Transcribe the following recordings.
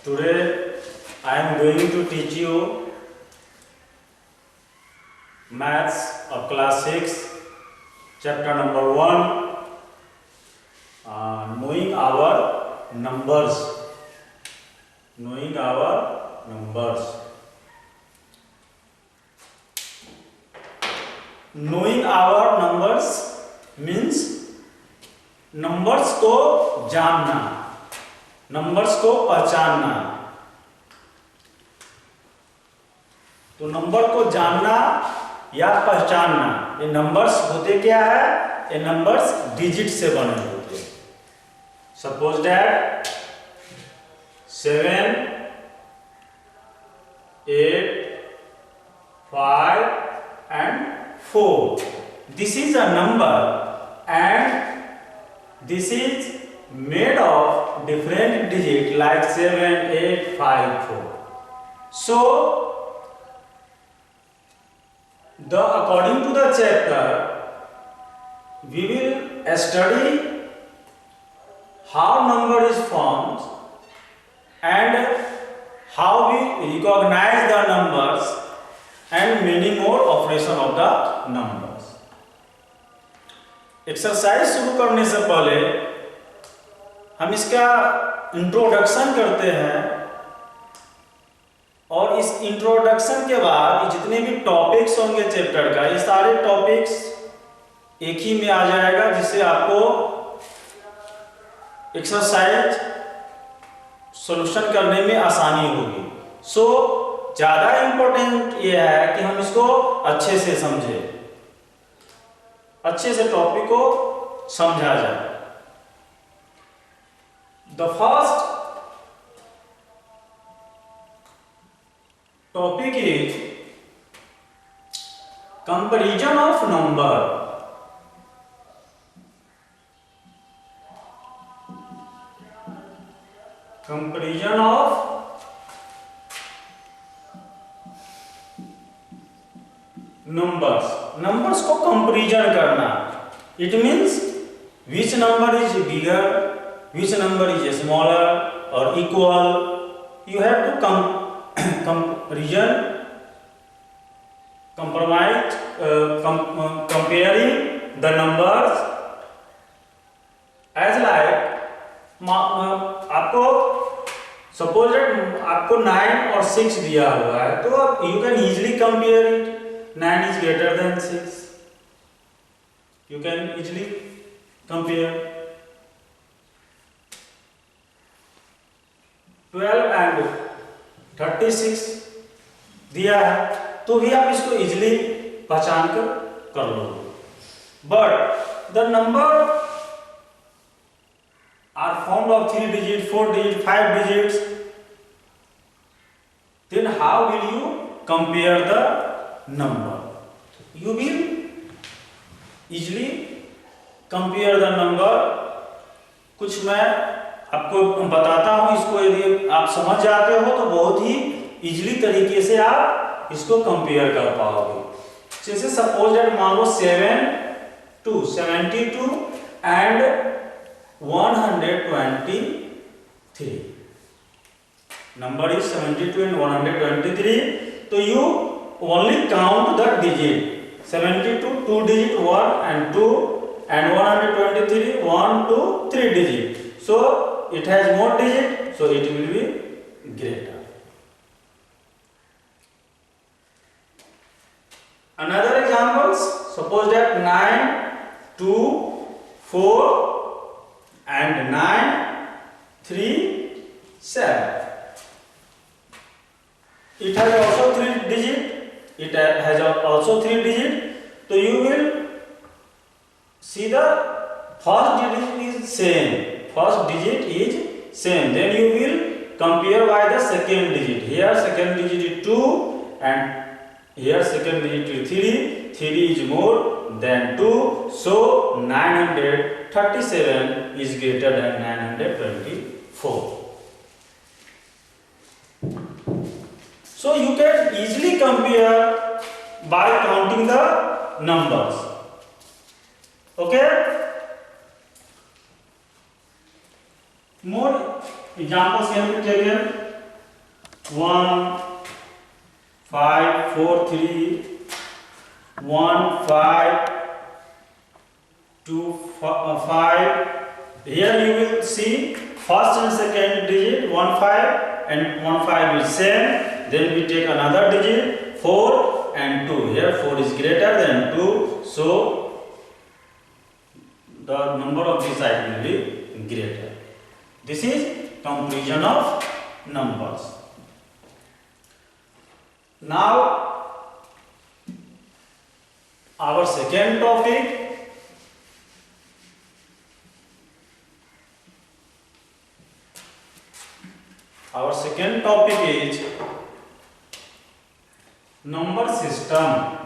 Today I am going to teach you maths of class 6, chapter number 1, knowing our numbers. Knowing our numbers. Knowing our numbers means numbers को जानना, numbers को पहचानना। तो number को जानना या पहचानना, ये नंबर्स होते क्या है? ये नंबर्स डिजिट से बने होते हैं। Suppose that 7, 8, 5 and 4. This is a number and this is made of different digits like 7, 8, 5, 4. So, according to the chapter, we will study how number is formed and how we recognize the numbers and many more operation of the numbers. Exercise शुरू करने से पहले हम इसका introduction करते हैं और इस इंट्रोडक्शन के बाद जितने भी टॉपिक्स होंगे चैप्टर का, ये सारे टॉपिक्स एक ही में आ जाएगा, जिससे आपको एक्सरसाइज सॉल्यूशन करने में आसानी होगी। सो ज़्यादा इम्पोर्टेंट ये है कि हम इसको अच्छे से समझें, अच्छे से टॉपिक को समझा जाए। The first topic is comparison of number. Comparison of numbers को कंपैरिजन करना। It means which number is bigger, which number is smaller और equal. You have to comparing the numbers as like आपको suppose आपको 9 और 6 दिया हुआ है, तो you can easily compare it. 9 is greater than 6. You can easily compare. 12 and 36 दिया है, तो भी आप इसको इजीली पहचान कर लो। But the number are formed of 3 digits, 4 digits, 5 digits. Then how will you compare the number? You will easily compare the number. कुछ मैं आपको बताता हूं, इसको यदि आप समझ जाते हो तो बहुत ही इजीली तरीके से आप इसको कंपेयर कर पाओगे। जैसे सपोज दैट मान लो 72 एंड 123, नंबर इज 72 and 123। तो you only count the digit. 72 2 digit 1 and 2 and 123 1 2 3 digit. So it has more digit, so it will be greater. Another examples, suppose that 9 2 4 and 9 3 7. It has also 3 digit. It has also 3 digit. So you will see the first digit is same. First digit is same. Then you will compare by the second digit. Here second digit is 2 and here second digit is 3. 3 is more than 2. So 937 is greater than 924. So you can easily compare by counting the numbers. Okay? More examples here to tell you. 1 5 4 3 1 5 2 5. Here you will see first and second digit 1 5 and 1 5 is same. Then we take another digit 4 and 2. Here 4 is greater than 2, so the number of this side will be greater. This is comparison of numbers. Now our second topic, is number system.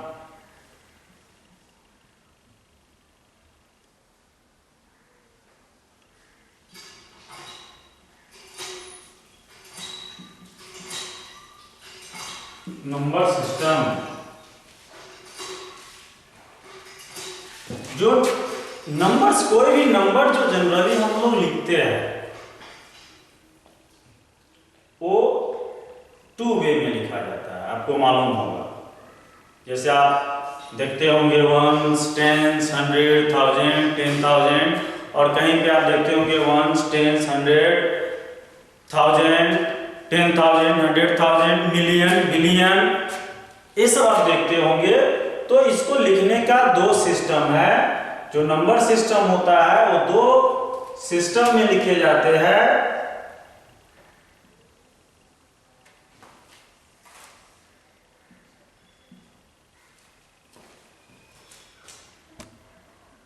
Number system, जो numbers, कोई भी number जो generally हम लोग लिखते हैं वो 2 वे में लिखा जाता है, आपको मालूम होगा। जैसे आप देखते होंगे 1s, 10s, 100, 1000, 10,000, और कहीं पे आप देखते होंगे 1s, 10s, 100, 1000, 10,000, 100,000, मिलियन, बिलियन, ये सब आप देखते होंगे। तो इसको लिखने का 2 सिस्टम है। जो नंबर सिस्टम होता है वो 2 सिस्टम में लिखे जाते हैं।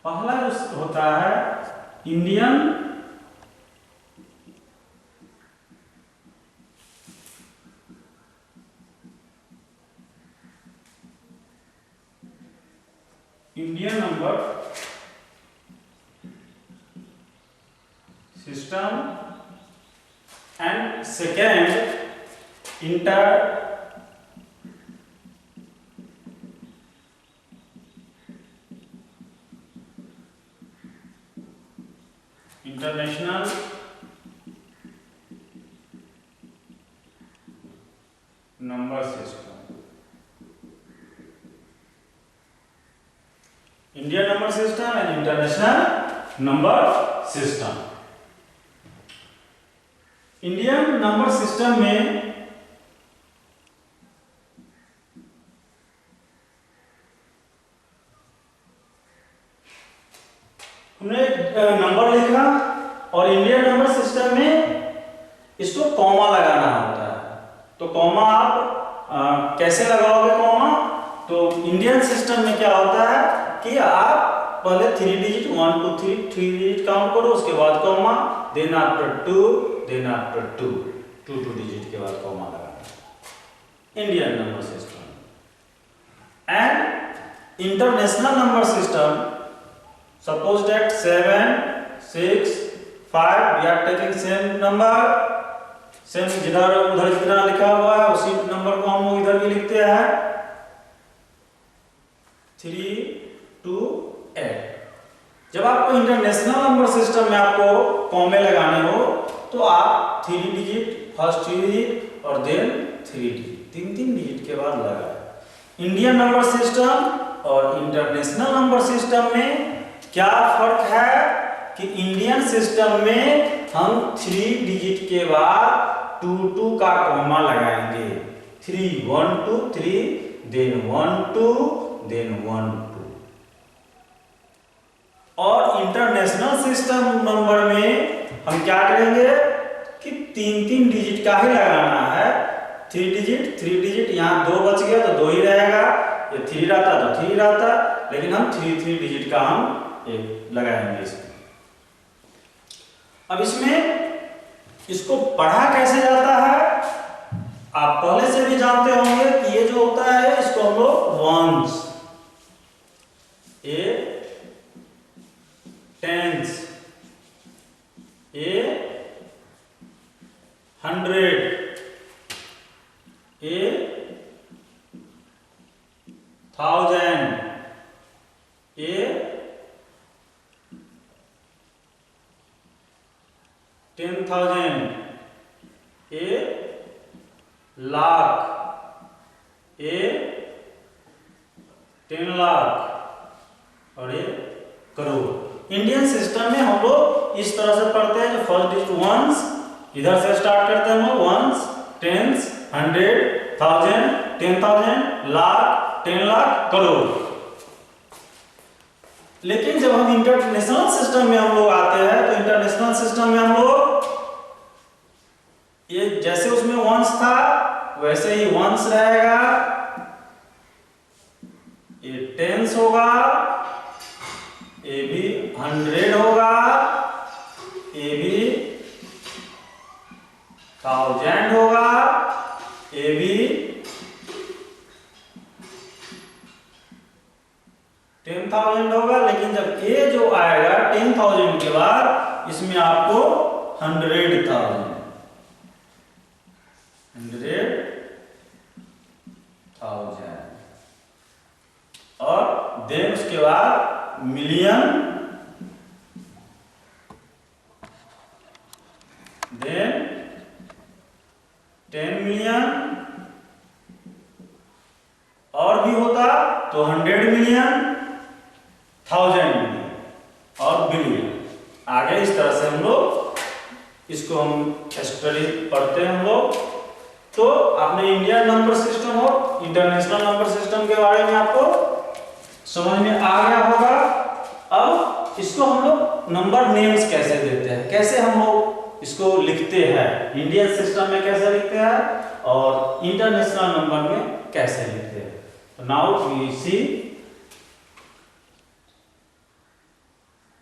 पहला जो होता है Indian number system and second international number system. Indian number system and international number system. Indian number system में हमने नंबर लिखा, और इंडियन नंबर सिस्टम में इसको कॉमा लगाना होता है। तो कॉमा आप कैसे लगाओगे कॉमा? तो इंडियन सिस्टम में क्या होता है कि आप पहले 3 डिजिट 1 2 3 डिजिट काउंट करो, उसके बाद कॉमा, देन आफ्टर 2 2 डिजिट के बाद कॉमा लगाना। Indian number system and international number system, suppose that 7 6 5 we are taking same number, same जिधर उधर जितना लिखा हुआ है उसी नंबर को हम लोग इधर भी लिखते हैं 3 2 8। जब आपको इंटरनेशनल नंबर सिस्टम में आपको कॉमे लगाने हो तो आप 3 डिजिट, फर्स्ट 3 डिजिट और देन 3 डिजिट, 3 डिजिट के बाद लगाए। इंडियन नंबर सिस्टम और इंटरनेशनल नंबर सिस्टम में क्या फर्क है कि इंडियन सिस्टम में हम 3 डिजिट के बाद 2 2 का कॉमा लगाएंगे, 3 1 2 3, देन 1 2, देन 1 2। और इंटरनेशनल सिस्टम नंबर में हम क्या करेंगे कि 3 डिजिट का ही लगाना है। 3 डिजिट, यहाँ 2 बच गया तो 2 ही रहेगा, ये 3 रहता तो 3 रहता, लेकिन हम 3 डिजिट का हम एक लगाएंगे इसमें। अब इसमें इसको पढ़ा कैसे जाता है आप पहले से भी जानते होंगे कि ये जो होता है इसको हम लोग वंस, ये टेंस, ये 100, ये 1000, ये 10,000, ये लाख, ए 10 लाख और ये करोड़। इंडियन सिस्टम में हम लोग इस तरह से पढ़ते हैं, जो फर्स्ट डिजिट वंस, इधर से स्टार्ट करते हैं हम लोग, वंस, टेंस, 100, 1000, 10,000, लाख, 10 लाख, करोड़। लेकिन जब हम इंटरनेशनल सिस्टम में हम लोग आते हैं, तो इंटरनेशनल सिस्टम में हम लोग ये जैसे उसमें वंस था वैसे ही वंस रहेगा, ये टेंस होगा, ये भी 100 होगा, ये भी 1000 होगा, ये भी 10,000 होगा। लेकिन जब ये जो आएगा 10,000 के बाद, इसमें आपको 100,000 और देन उसके बाद मिलियन, देन 10 मिलियन, और भी होता तो 100 मिलियन, 1000 मिलियन और बिलियन। आगे इस तरह से हम लोग इसको हम स्टडी पढ़ते हैं हम लोग। तो आपने इंडियन नंबर सिस्टम और इंटरनेशनल नंबर सिस्टम के बारे में आपको समझ में आ गया होगा। अब इसको हम लोग नंबर नेम्स कैसे देते हैं, कैसे हम लोग इसको लिखते हैं, इंडियन सिस्टम में कैसे लिखते हैं और इंटरनेशनल नंबर में कैसे लिखते हैं। तो now we see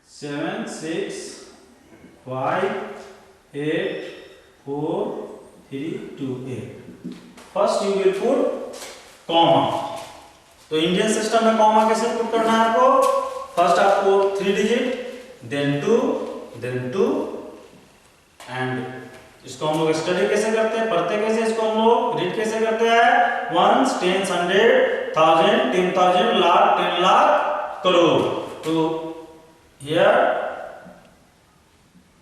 7 6 5 8 4 3 2 8। First you will put comma. तो इंडियन सिस्टम में कॉमा कैसे पुट करना है आपको? फर्स्ट आपको 3 डिजिट, देन 2 एंड इसको हम लोग स्टडी कैसे करते हैं, पढ़ते कैसे, इसको हम लोग रीड कैसे करते हैं, वंस, टेंस, 100, 1000, 10,000, लाख, 10 लाख, करोड़। तो हियर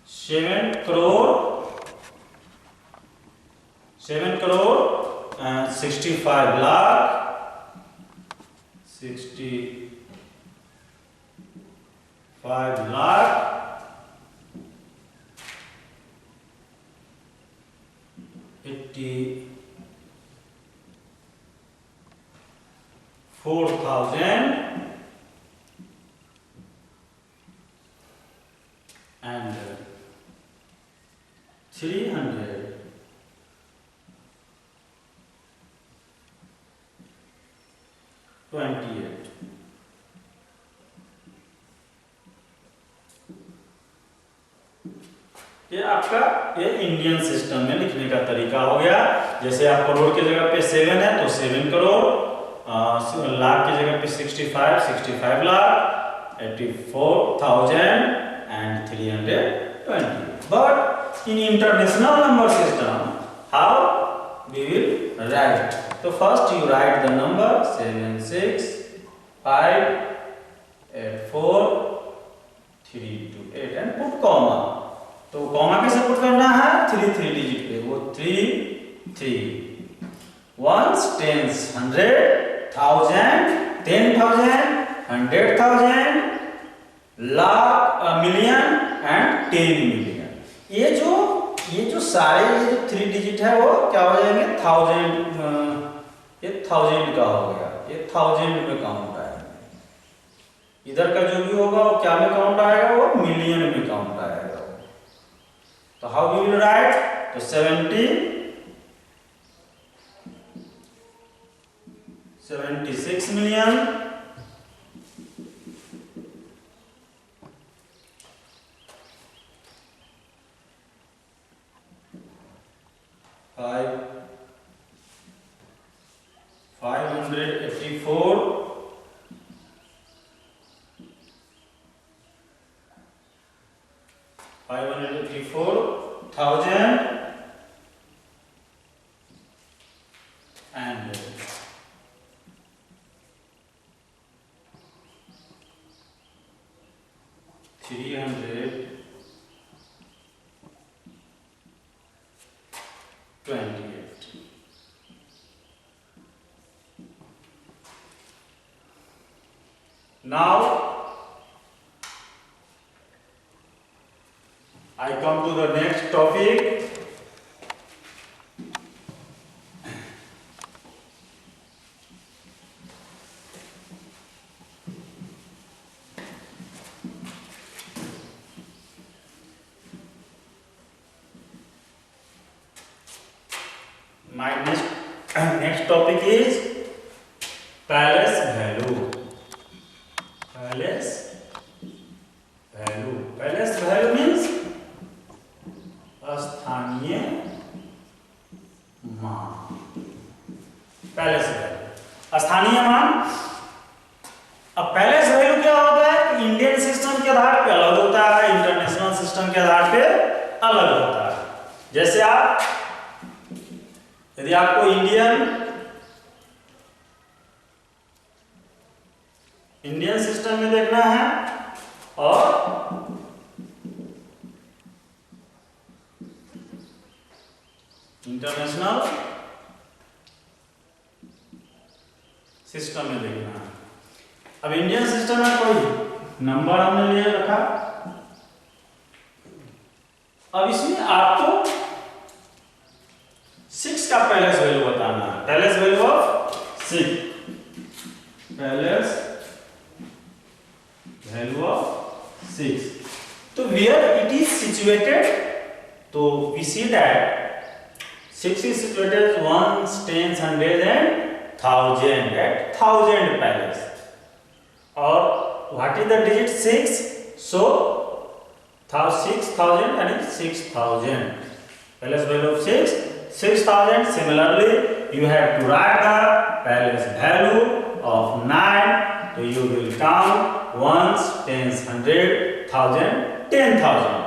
7 करोड़ 65 लाख 65 लाख 84,000 and 328। ये आपका ये इंडियन सिस्टम में लिखने का तरीका हो गया। जैसे आप करोड़ की जगह पे 7 है तो 7 करोड़, लाख की जगह पे 65 lakh, 84,000 and 320। But in international number system, how we will write? So first you write the number 7 6 5 8 4 3 2 8 and put comma। तो कॉमा कैसे पुट करना है? 3 डिजिट पे, वो 3 ones, tens, 100, 1000, 10,000, 100,000, lakh, million and 10 million. ये जो सारे ये जो 3 डिजिट है वो क्या हो जाएंगे? 1000। ये 1000 का हो गया, ये 1000 में काउंट आएगा। इधर का जो भी होगा वो क्या में काउंट आएगा? वो मिलियन में काउंट आएगा। तो हाउ वी विल राइट? तो 76 million 584,000 and 328। Now I come to the next topic. My next topic is palace value. Palace value. Palace value means स्थानीय मान. पैलेस वैल्यू स्थानीय मान. अब पैलेस वैल्यू क्या होता है? इंडियन सिस्टम के आधार पे अलग होता है, इंटरनेशनल सिस्टम के आधार पे अलग होता है. जैसे यदि आपको इंडियन सिस्टम में देखना है और इंटरनेशनल सिस्टम में देखना है. अब इंडियन सिस्टम में कोई नंबर हमने ले रखा. अब इसमें आपको 6 का पैलेस वैल्यू बताना है. Place value of 6. Place value of 6. तो वेयर इट इज सिचुएटेड, तो we see that 6 is situated 1s, 10s, 100s and 1000 at 1000 palace. Or what is the digit 6? So 6000 and 6000. Palace value of 6000. Similarly, you have to write the palace value of 9. So you will count 1s, 10s, 100, 1000, 10,000.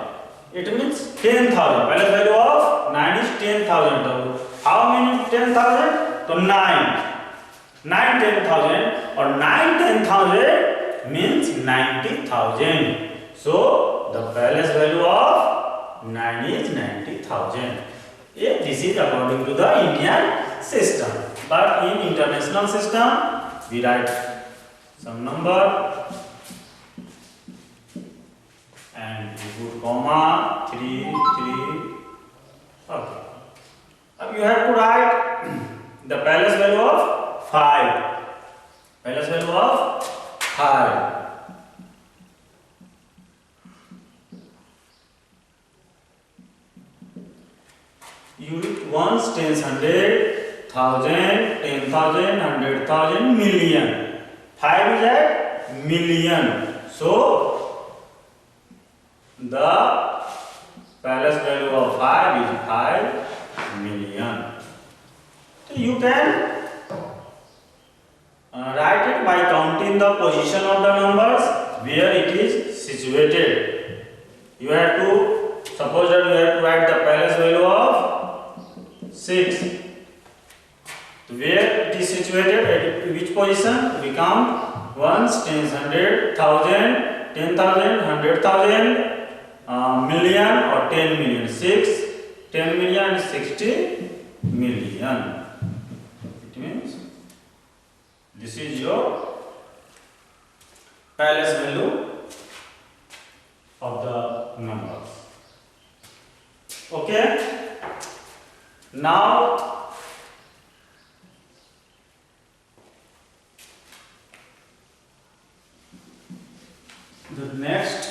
It means 10,000. Palace value of 9 is 10,000. How many 10,000? So 9. 9 10,000 or 9 10,000 means 90,000. So the palace value of 9 is 90,000. This is according to the Indian system. But in international system, we write some number and we put comma 3 3. Okay. Now you have to write the palace value of 5. Palace value of 5. Unit 1s, 10s, 100, 1000, 10,000, 100,000, million. 5 is at million. So the palace value of 5 is 5 million. So you can write it by counting the position of the numbers where it is situated. You have to suppose that you have to write the palace value of 6. Where it is situated, at which position? We count 1s, 10s, 100, 1000, 10,000, 100,000. Million or 10 million. 6, 10 million is 60 million. It means this is your palace value of the numbers. Okay. Now the next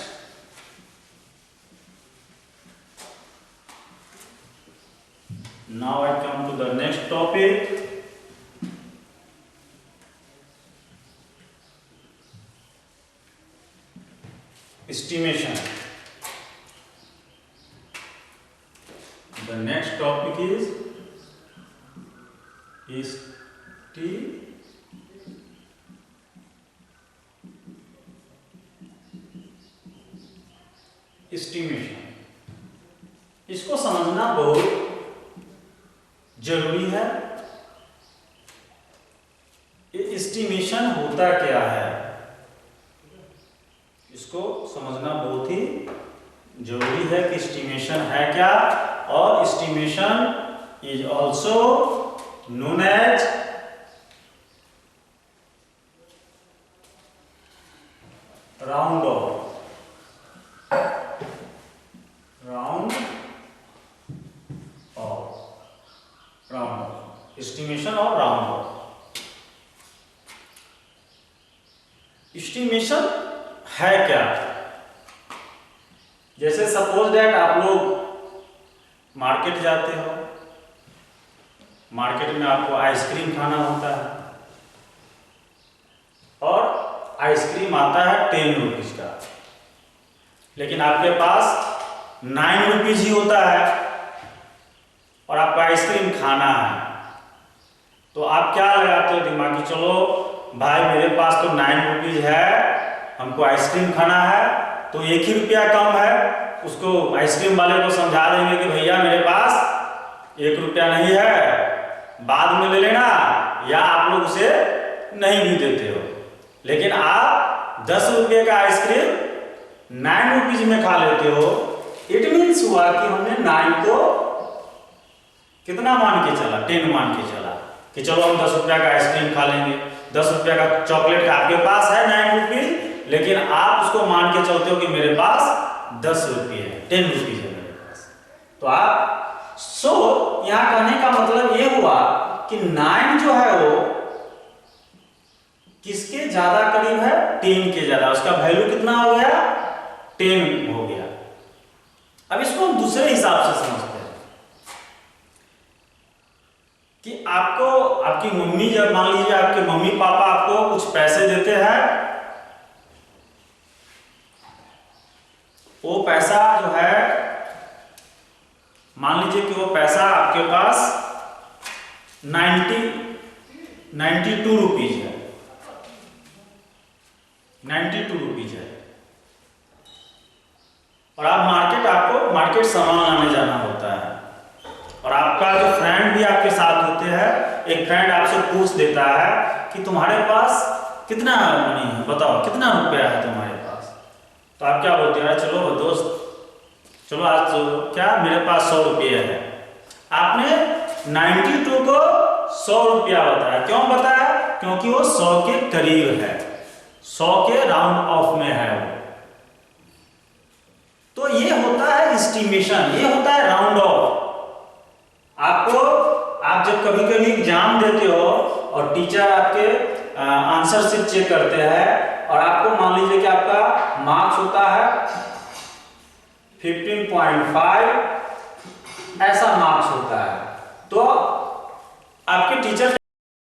Now I come to the next topic. Estimation. The next topic is estimation. इसको समझना बहुत जरूरी है. Estimation होता क्या है, इसको समझना बहुत ही जरूरी है कि एस्टिमेशन है क्या. और estimation is also known as round off, round off, round off, estimation और राउंड ऑफ। एस्टिमेशन है क्या? जैसे सपोज दैट आप लोग मार्केट जाते हो, मार्केट में आपको आइसक्रीम खाना होता है और आइसक्रीम आता है 10 रुपीज का, लेकिन आपके पास 9 रुपीज ही होता है और आपको आइसक्रीम खाना है। तो आप क्या लगाते हो दिमाग की, चलो भाई मेरे पास तो 9 रुपीज है, हमको आइसक्रीम खाना है, तो 1 ही रुपया कम है, उसको आइसक्रीम वाले को समझा देंगे कि भैया मेरे पास 1 रुपया नहीं है, बाद में ले लेना, या आप लोग उसे नहीं भी देते हो। लेकिन आप 10 रुपये का आइसक्रीम 9 रुपीज में खा लेते हो। इट मीन्स हुआ कि हमने 9 को कितना मान के चला, 10 मान के चला कि चलो हम 10 रुपया का आइसक्रीम खा लेंगे, 10 रुपया का चॉकलेट का आपके पास है 9 रुपीज, लेकिन आप उसको मान के चलते हो कि मेरे पास 10 रुपये है, 10 रुपीज है मेरे पास। तो आप यहाँ कहने का मतलब ये हुआ कि 9 जो है वो किसके ज्यादा करीब है, 10 के ज्यादा, उसका वैल्यू कितना हो गया, 10 हो गया। अब इसको हम दूसरे हिसाब से समझते हैं कि आपको आपकी मम्मी, जब मान लीजिए आपके मम्मी पापा आपको कुछ पैसे देते हैं, वो पैसा जो है, मान लीजिए कि वो पैसा आपके पास 92 रुपीज है, 92 रुपीज है, और आपको मार्केट सामान लाने जाना होता है, और आपका जो फ्रेंड भी आपके साथ होते हैं, एक फ्रेंड आपसे पूछ देता है कि तुम्हारे पास कितना मनी है, बताओ कितना रुपया है तुम्हारे पास। तो आप क्या बोलते हैं, चलो दोस्त चलो आज तो क्या मेरे पास 100 रुपये है। आपने 92 को 100 रुपया बताया, क्यों बताया, क्योंकि वो 100 के करीब है, 100 के राउंड ऑफ में है वो। तो ये होता है एस्टिमेशन, ये होता है राउंड ऑफ। आप जब कभी कभी एग्जाम देते हो और टीचर आपके आंसर शीट चेक करते हैं, और आपको मान लीजिए कि आपका मार्क्स होता है 15.5, ऐसा मार्क्स होता है, तो आपके टीचर